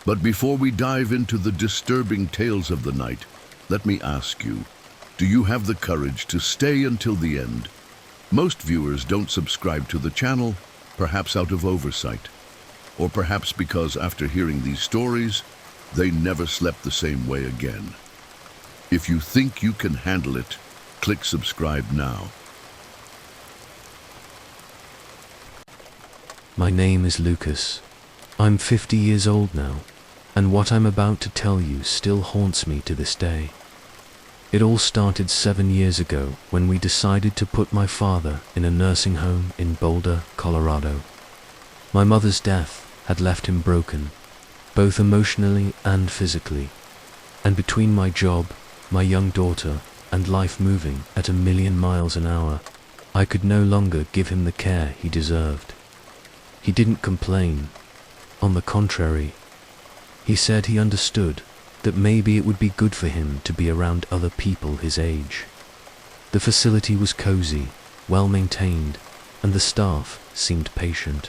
But before we dive into the disturbing tales of the night, let me ask you, do you have the courage to stay until the end? Most viewers don't subscribe to the channel, perhaps out of oversight, or perhaps because after hearing these stories, they never slept the same way again. If you think you can handle it, click subscribe now. My name is Lucas. I'm 50 years old now, and what I'm about to tell you still haunts me to this day. It all started 7 years ago when we decided to put my father in a nursing home in Boulder, Colorado. My mother's death had left him broken, both emotionally and physically, and between my job, my young daughter, and life moving at 1,000,000 miles an hour, I could no longer give him the care he deserved. He didn't complain. On the contrary, he said he understood that maybe it would be good for him to be around other people his age. The facility was cozy, well maintained, and the staff seemed patient.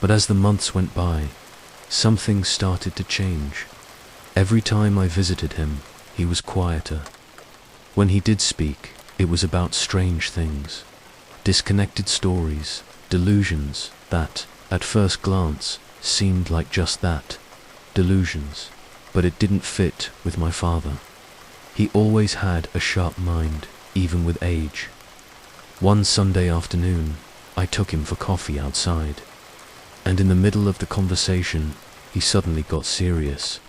But as the months went by, something started to change. Every time I visited him, he was quieter. When he did speak, it was about strange things, disconnected stories, delusions that, at first glance, seemed like just that, delusions, but it didn't fit with my father. He always had a sharp mind, even with age. One Sunday afternoon, I took him for coffee outside, and in the middle of the conversation, he suddenly got serious,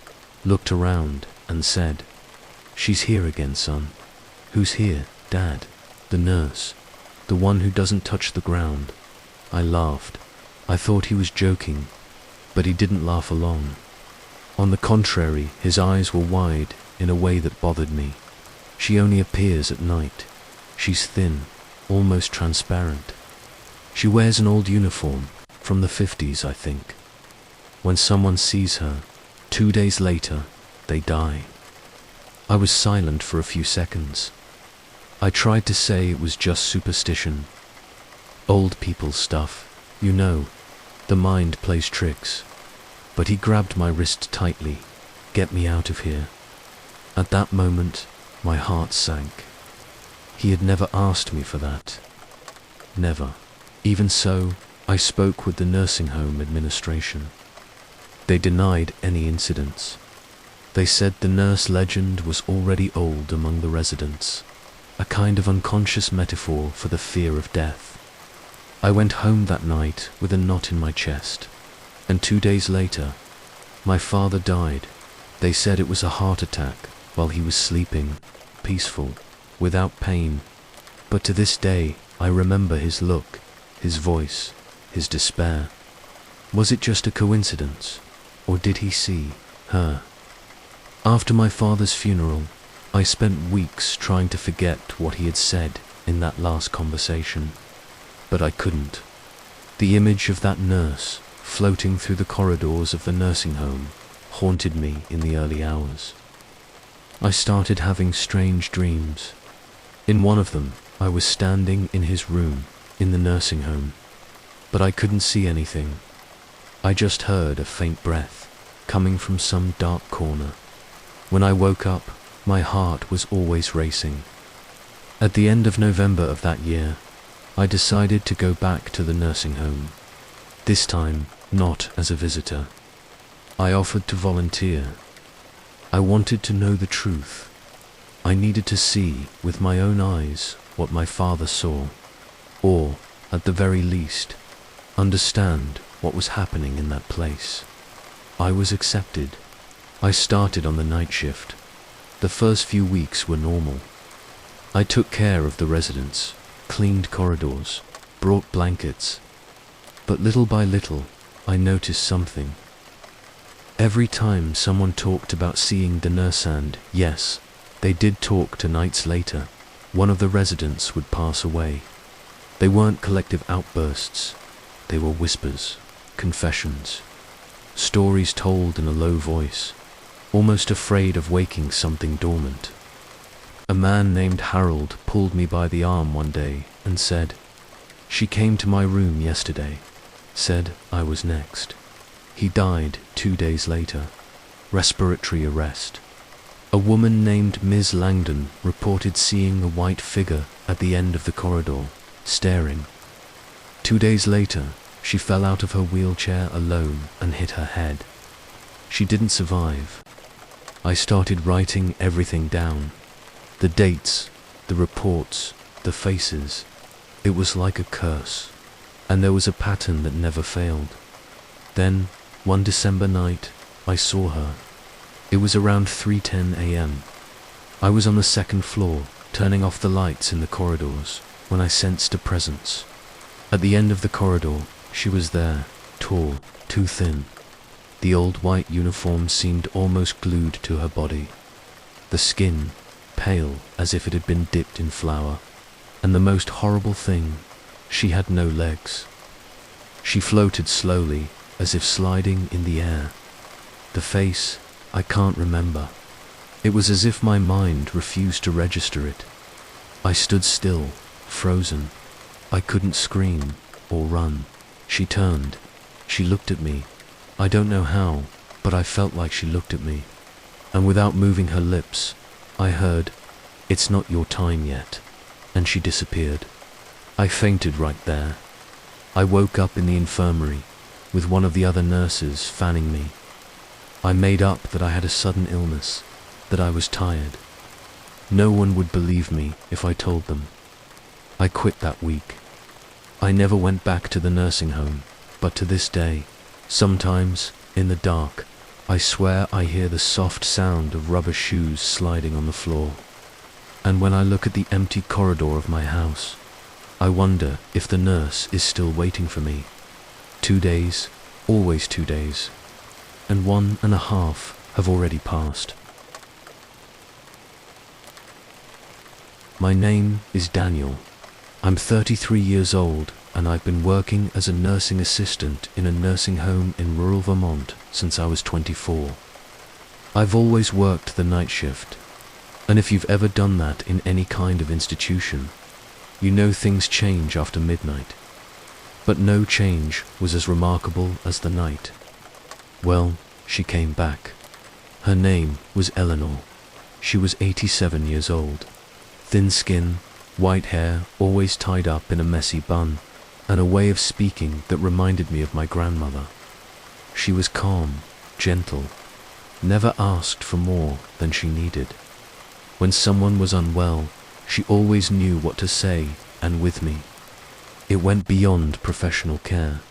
looked around, and said, "She's here again, son." "Who's here, Dad?" "The nurse, the one who doesn't touch the ground." I laughed. I thought he was joking, but he didn't laugh along. On the contrary, his eyes were wide in a way that bothered me. "She only appears at night. She's thin, almost transparent. She wears an old uniform, from the 50s, I think. When someone sees her, 2 days later, they die." I was silent for a few seconds. I tried to say it was just superstition. Old people stuff, you know, the mind plays tricks. But he grabbed my wrist tightly. "Get me out of here." At that moment, my heart sank. He had never asked me for that. Never. Even so, I spoke with the nursing home administration. They denied any incidents. They said the nurse legend was already old among the residents, a kind of unconscious metaphor for the fear of death. I went home that night with a knot in my chest, and 2 days later, my father died. They said it was a heart attack while he was sleeping, peaceful, without pain. But to this day, I remember his look, his voice, his despair. Was it just a coincidence, or did he see her? After my father's funeral, I spent weeks trying to forget what he had said in that last conversation, but I couldn't. The image of that nurse floating through the corridors of the nursing home haunted me in the early hours. I started having strange dreams. In one of them, I was standing in his room in the nursing home, but I couldn't see anything. I just heard a faint breath coming from some dark corner. When I woke up, my heart was always racing. At the end of November of that year, I decided to go back to the nursing home. This time, not as a visitor. I offered to volunteer. I wanted to know the truth. I needed to see with my own eyes what my father saw, or, at the very least, understand what was happening in that place. I was accepted. I started on the night shift. The first few weeks were normal. I took care of the residents, cleaned corridors, brought blankets. But little by little, I noticed something. Every time someone talked about seeing the nurse, and yes, they did talk to nights later, one of the residents would pass away. They weren't collective outbursts. They were whispers, confessions, stories told in a low voice, almost afraid of waking something dormant. A man named Harold pulled me by the arm one day and said, "She came to my room yesterday, said I was next." He died 2 days later. respiratory arrest. A woman named Ms. Langdon reported seeing a white figure at the end of the corridor, staring. 2 days later, she fell out of her wheelchair alone and hit her head. She didn't survive. I started writing everything down. The dates, the reports, the faces. It was like a curse. And there was a pattern that never failed. Then, one December night, I saw her. It was around 3:10 a.m. I was on the second floor, turning off the lights in the corridors, when I sensed a presence. At the end of the corridor, she was there, tall, too thin. The old white uniform seemed almost glued to her body. The skin, pale as if it had been dipped in flour. And the most horrible thing, she had no legs. She floated slowly, as if sliding in the air. The face, I can't remember. It was as if my mind refused to register it. I stood still, frozen. I couldn't scream or run. She turned. She looked at me. I don't know how, but I felt like she looked at me. And without moving her lips, I heard, "It's not your time yet." And she disappeared. I fainted right there. I woke up in the infirmary, with one of the other nurses fanning me. I made up that I had a sudden illness, that I was tired. No one would believe me if I told them. I quit that week. I never went back to the nursing home, but to this day, sometimes, in the dark, I swear I hear the soft sound of rubber shoes sliding on the floor. And when I look at the empty corridor of my house, I wonder if the nurse is still waiting for me. 2 days, always 2 days, and 1.5 have already passed. My name is Daniel. I'm 33 years old, and I've been working as a nursing assistant in a nursing home in rural Vermont since I was 24. I've always worked the night shift, and if you've ever done that in any kind of institution, you know things change after midnight. But no change was as remarkable as the night. Well, she came back. Her name was Eleanor. She was 87 years old. Thin skin, white hair always tied up in a messy bun, and a way of speaking that reminded me of my grandmother. She was calm, gentle, never asked for more than she needed. When someone was unwell, she always knew what to say, and with me. It went beyond professional care.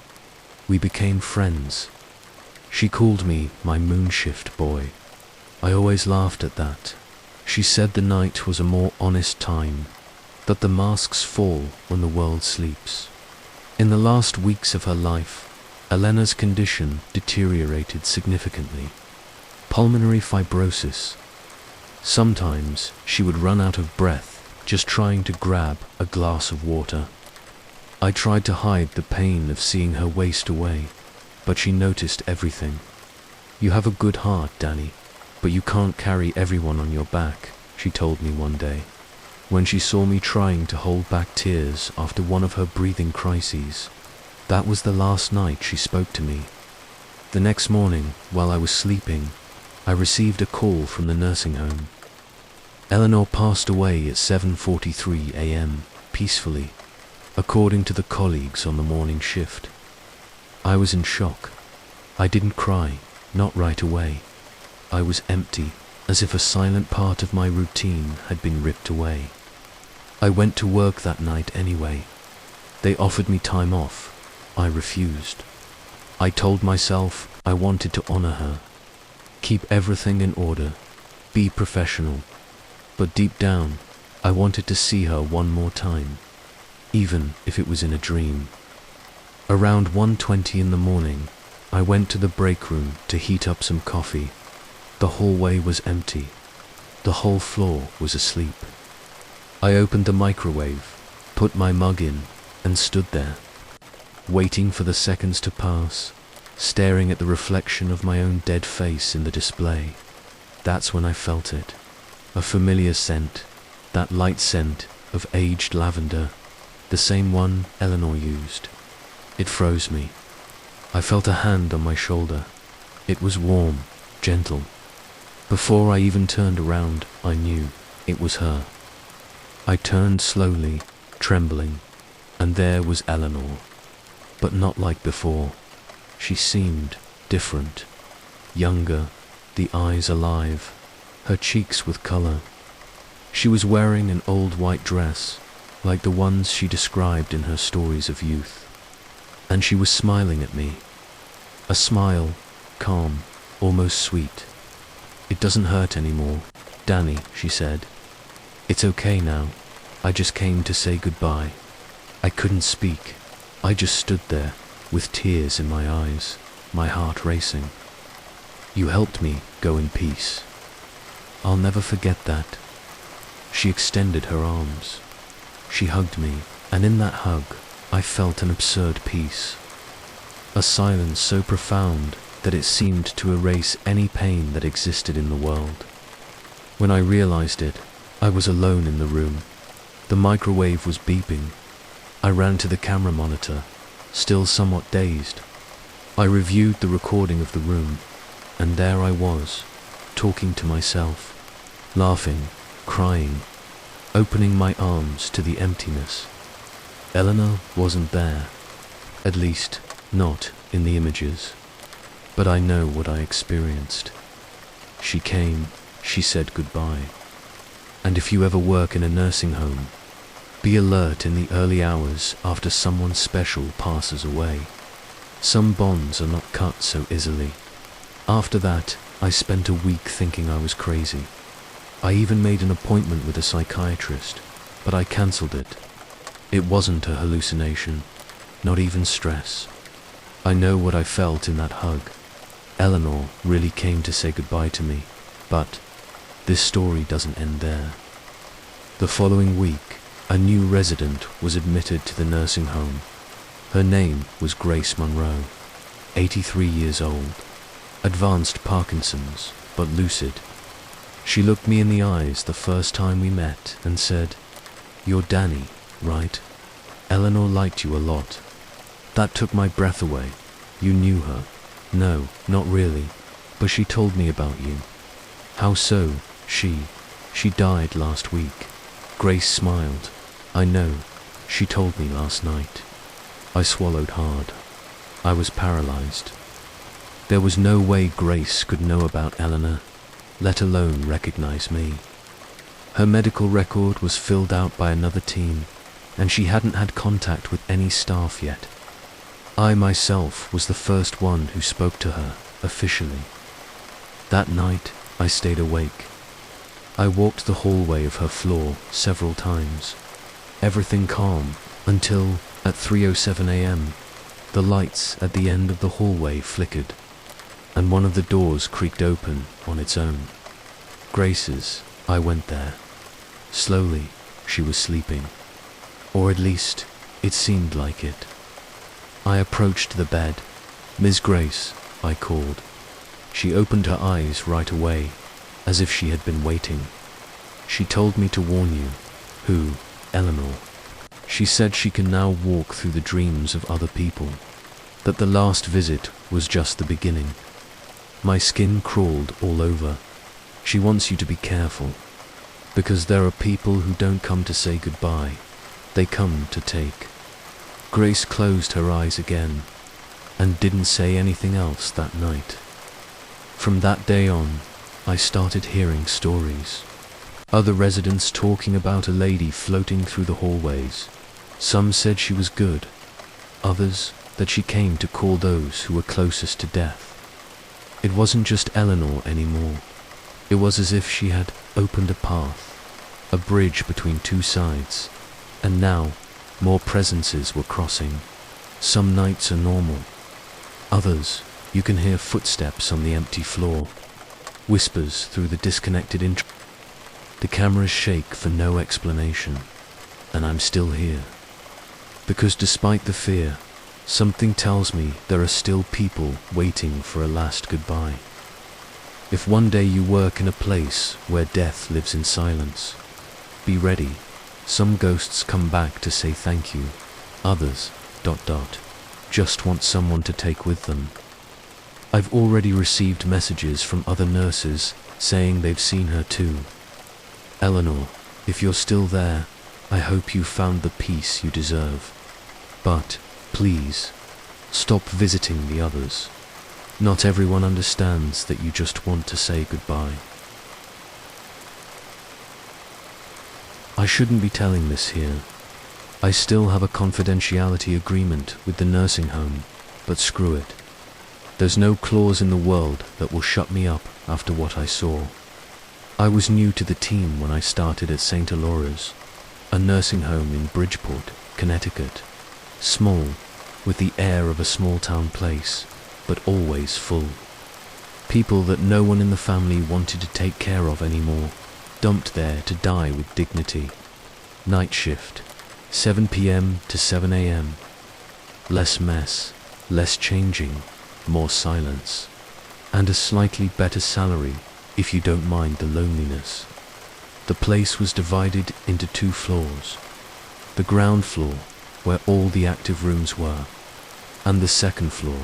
We became friends. She called me my moonshift boy. I always laughed at that. She said the night was a more honest time, that the masks fall when the world sleeps. In the last weeks of her life, Elena's condition deteriorated significantly. Pulmonary fibrosis. Sometimes she would run out of breath just trying to grab a glass of water. I tried to hide the pain of seeing her waste away, but she noticed everything. "You have a good heart, Danny, but you can't carry everyone on your back," she told me one day, when she saw me trying to hold back tears after one of her breathing crises. That was the last night she spoke to me. The next morning, while I was sleeping, I received a call from the nursing home. Eleanor passed away at 7:43 a.m., peacefully, according to the colleagues on the morning shift. I was in shock. I didn't cry, not right away. I was empty, as if a silent part of my routine had been ripped away. I went to work that night anyway. They offered me time off. I refused. I told myself I wanted to honor her, keep everything in order, be professional. But deep down, I wanted to see her one more time, even if it was in a dream. Around 1:20 in the morning, I went to the break room to heat up some coffee. The hallway was empty. The whole floor was asleep. I opened the microwave, put my mug in, and stood there, waiting for the seconds to pass, staring at the reflection of my own dead face in the display. That's when I felt it. A familiar scent, that light scent of aged lavender, the same one Eleanor used. It froze me. I felt a hand on my shoulder. It was warm, gentle. Before I even turned around, I knew it was her. I turned slowly, trembling, and there was Eleanor. But not like before. She seemed different, younger, the eyes alive, her cheeks with color. She was wearing an old white dress, like the ones she described in her stories of youth. And she was smiling at me. A smile, calm, almost sweet. "It doesn't hurt anymore, Danny," she said. "It's okay now. I just came to say goodbye." I couldn't speak. I just stood there, with tears in my eyes, my heart racing. "You helped me go in peace. I'll never forget that." She extended her arms. She hugged me, and in that hug, I felt an absurd peace. A silence so profound that it seemed to erase any pain that existed in the world. When I realized it, I was alone in the room. The microwave was beeping. I ran to the camera monitor, still somewhat dazed. I reviewed the recording of the room, and there I was, talking to myself, laughing, crying, opening my arms to the emptiness. Eleanor wasn't there, at least not in the images, but I know what I experienced. She came, she said goodbye. And if you ever work in a nursing home, be alert in the early hours after someone special passes away. Some bonds are not cut so easily. After that, I spent a week thinking I was crazy. I even made an appointment with a psychiatrist, but I cancelled it. It wasn't a hallucination, not even stress. I know what I felt in that hug. Eleanor really came to say goodbye to me, but this story doesn't end there. The following week, a new resident was admitted to the nursing home. Her name was Grace Monroe, 83 years old, advanced Parkinson's, but lucid. She looked me in the eyes the first time we met and said, "You're Danny, right? Eleanor liked you a lot." That took my breath away. "You knew her?" "No, not really, but she told me about you." "How so?" She died last week." Grace smiled. "I know, she told me last night." I swallowed hard. I was paralyzed. There was no way Grace could know about Eleanor, let alone recognize me. Her medical record was filled out by another team, and she hadn't had contact with any staff yet. I myself was the first one who spoke to her, officially. That night, I stayed awake. I walked the hallway of her floor several times. Everything calm, until, at 3:07 a.m., the lights at the end of the hallway flickered, and one of the doors creaked open on its own. Grace's. I went there. Slowly, she was sleeping. Or at least, it seemed like it. I approached the bed. "Miss Grace," I called. She opened her eyes right away, as if she had been waiting. "She told me to warn you." "Who?" "Eleanor. She said she can now walk through the dreams of other people, that the last visit was just the beginning." My skin crawled all over. "She wants you to be careful, because there are people who don't come to say goodbye, they come to take." Grace closed her eyes again, and didn't say anything else that night. From that day on, I started hearing stories. Other residents talking about a lady floating through the hallways. Some said she was good, others that she came to call those who were closest to death. It wasn't just Eleanor anymore. It was as if she had opened a path, a bridge between two sides, and now more presences were crossing. Some nights are normal. Others, you can hear footsteps on the empty floor, whispers through the disconnected The cameras shake for no explanation, and I'm still here. Because despite the fear, something tells me there are still people waiting for a last goodbye. If one day you work in a place where death lives in silence, be ready. Some ghosts come back to say thank you. Others, just want someone to take with them. I've already received messages from other nurses saying they've seen her too. Eleanor, if you're still there, I hope you found the peace you deserve. But, please, stop visiting the others. Not everyone understands that you just want to say goodbye. I shouldn't be telling this here. I still have a confidentiality agreement with the nursing home, but screw it. There's no clause in the world that will shut me up after what I saw. I was new to the team when I started at St. Alora's, a nursing home in Bridgeport, Connecticut. Small, with the air of a small-town place, but always full. People that no one in the family wanted to take care of anymore, dumped there to die with dignity. Night shift, 7 p.m. to 7 a.m. Less mess, less changing, more silence, and a slightly better salary if you don't mind the loneliness. The place was divided into 2 floors. The ground floor, where all the active rooms were, and the second floor.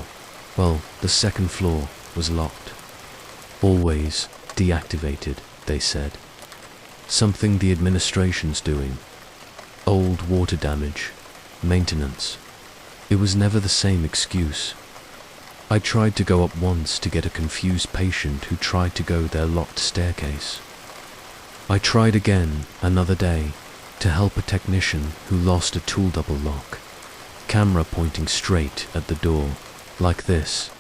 Well, the second floor was locked. Always deactivated, they said. Something the administration's doing. Old water damage, maintenance. It was never the same excuse. I tried to go up once to get a confused patient who tried to go their locked staircase. I tried again another day to help a technician who lost a tool double lock. Camera pointing straight at the door, like this.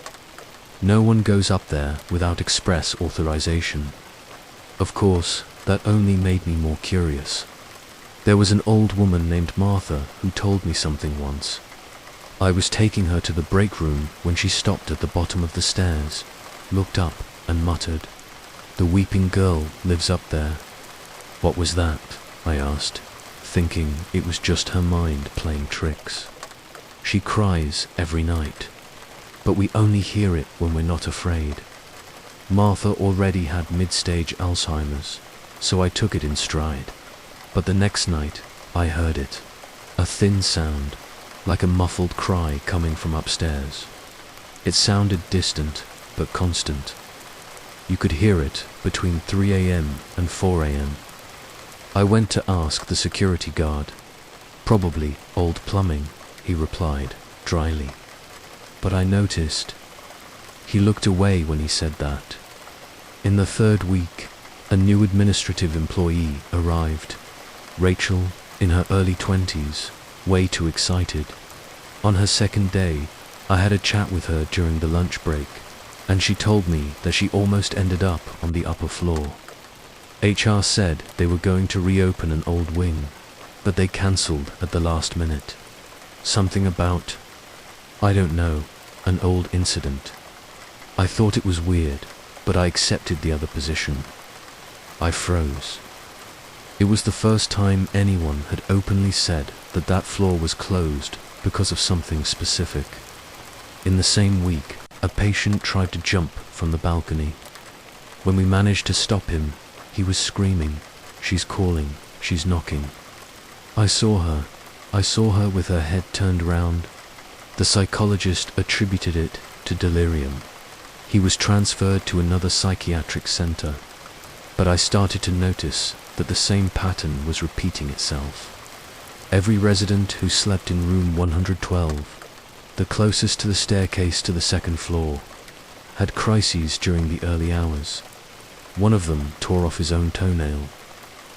No one goes up there without express authorization. Of course, that only made me more curious. There was an old woman named Martha who told me something once. I was taking her to the break room when she stopped at the bottom of the stairs, looked up and muttered, "The weeping girl lives up there." What was that? I asked, thinking it was just her mind playing tricks. She cries every night, but we only hear it when we're not afraid. Martha already had mid-stage Alzheimer's, so I took it in stride. But the next night, I heard it. A thin sound, like a muffled cry coming from upstairs. It sounded distant, but constant. You could hear it between 3 a.m. and 4 a.m. I went to ask the security guard. "Probably old plumbing," he replied, dryly. But I noticed. He looked away when he said that. In the 3rd week, a new administrative employee arrived. Rachel, in her early 20s, way too excited. On her 2nd day, I had a chat with her during the lunch break, and she told me that she almost ended up on the upper floor. HR said they were going to reopen an old wing, but they cancelled at the last minute. Something about, I don't know, an old incident. I thought it was weird, but I accepted the other position. I froze. It was the first time anyone had openly said that that floor was closed because of something specific. In the same week, a patient tried to jump from the balcony. When we managed to stop him, he was screaming, "She's calling, she's knocking." I saw her with her head turned round. The psychologist attributed it to delirium. He was transferred to another psychiatric center, but I started to notice that the same pattern was repeating itself. Every resident who slept in room 112, the closest to the staircase to the 2nd floor, had crises during the early hours. One of them tore off his own toenail.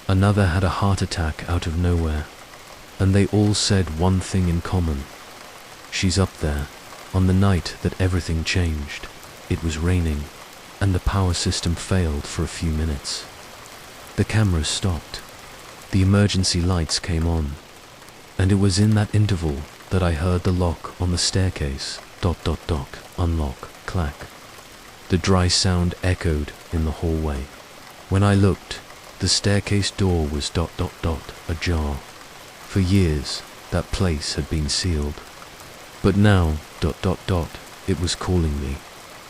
Another had a heart attack out of nowhere. And they all said one thing in common. She's up there. On the night that everything changed, it was raining, and the power system failed for a few minutes. The cameras stopped. The emergency lights came on. And it was in that interval that I heard the lock on the staircase, ... unlock, clack. The dry sound echoed in the hallway. When I looked, the staircase door was ... ajar. For years, that place had been sealed. But now, ... it was calling me.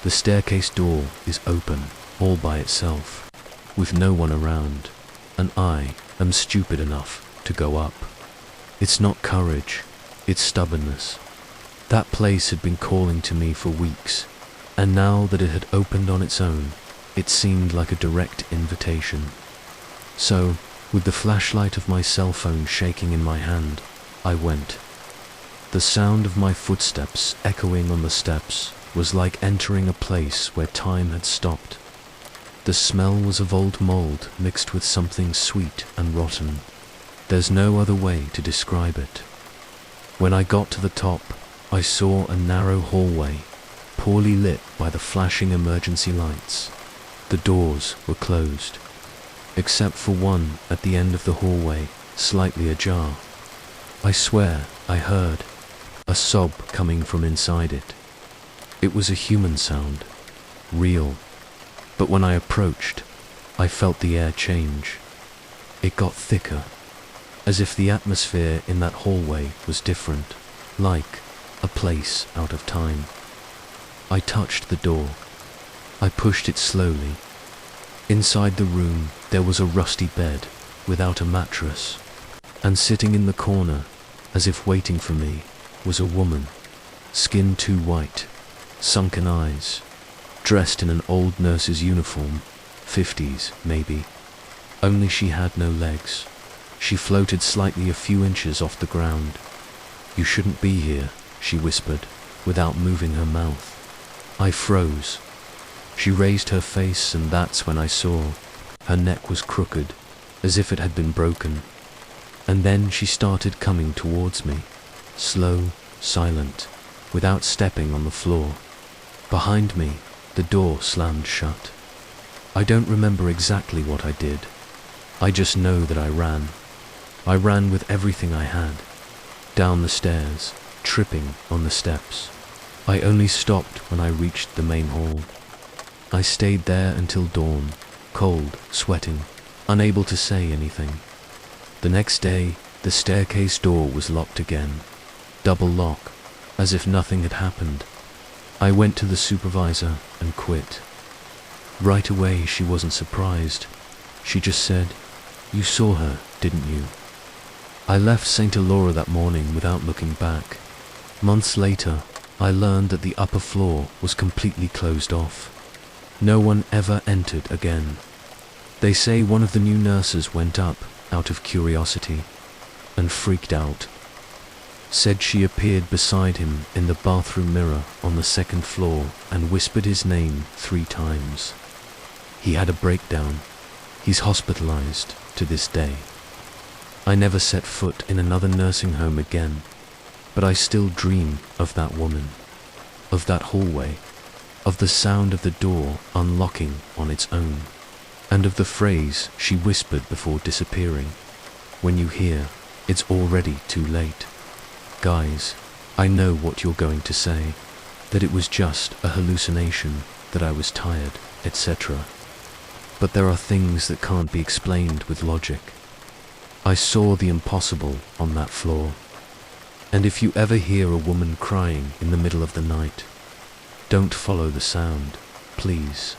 The staircase door is open, all by itself, with no one around, and I am stupid enough to go up. It's not courage, it's stubbornness. That place had been calling to me for weeks. And now that it had opened on its own, it seemed like a direct invitation. So, with the flashlight of my cell phone shaking in my hand, I went. The sound of my footsteps echoing on the steps was like entering a place where time had stopped. The smell was of old mold mixed with something sweet and rotten. There's no other way to describe it. When I got to the top, I saw a narrow hallway, poorly lit by the flashing emergency lights. The doors were closed, except for one at the end of the hallway, slightly ajar. I swear I heard a sob coming from inside it. It was a human sound, real, but when I approached, I felt the air change. It got thicker, as if the atmosphere in that hallway was different, like a place out of time. I touched the door. I pushed it slowly. Inside the room, there was a rusty bed without a mattress, and sitting in the corner, as if waiting for me, was a woman, skin too white, sunken eyes, dressed in an old nurse's uniform, 50s maybe, only she had no legs. She floated slightly a few inches off the ground. "You shouldn't be here," she whispered, without moving her mouth. I froze. She raised her face, and that's when I saw her neck was crooked, as if it had been broken. And then she started coming towards me, slow, silent, without stepping on the floor. Behind me, the door slammed shut. I don't remember exactly what I did. I just know that I ran. I ran with everything I had, down the stairs, tripping on the steps. I only stopped when I reached the main hall. I stayed there until dawn, cold, sweating, unable to say anything. The next day, the staircase door was locked again, double lock, as if nothing had happened. I went to the supervisor and quit. Right away, she wasn't surprised. She just said, "You saw her, didn't you?" I left St. Elora that morning without looking back. Months later, I learned that the upper floor was completely closed off. No one ever entered again. They say one of the new nurses went up out of curiosity and freaked out. Said she appeared beside him in the bathroom mirror on the second floor and whispered his name 3 times. He had a breakdown. He's hospitalized to this day. I never set foot in another nursing home again, but I still dream of that woman, of that hallway, of the sound of the door unlocking on its own, and of the phrase she whispered before disappearing. When you hear, it's already too late. Guys, I know what you're going to say, that it was just a hallucination, that I was tired, etc. But there are things that can't be explained with logic. I saw the impossible on that floor. And if you ever hear a woman crying in the middle of the night, don't follow the sound, please.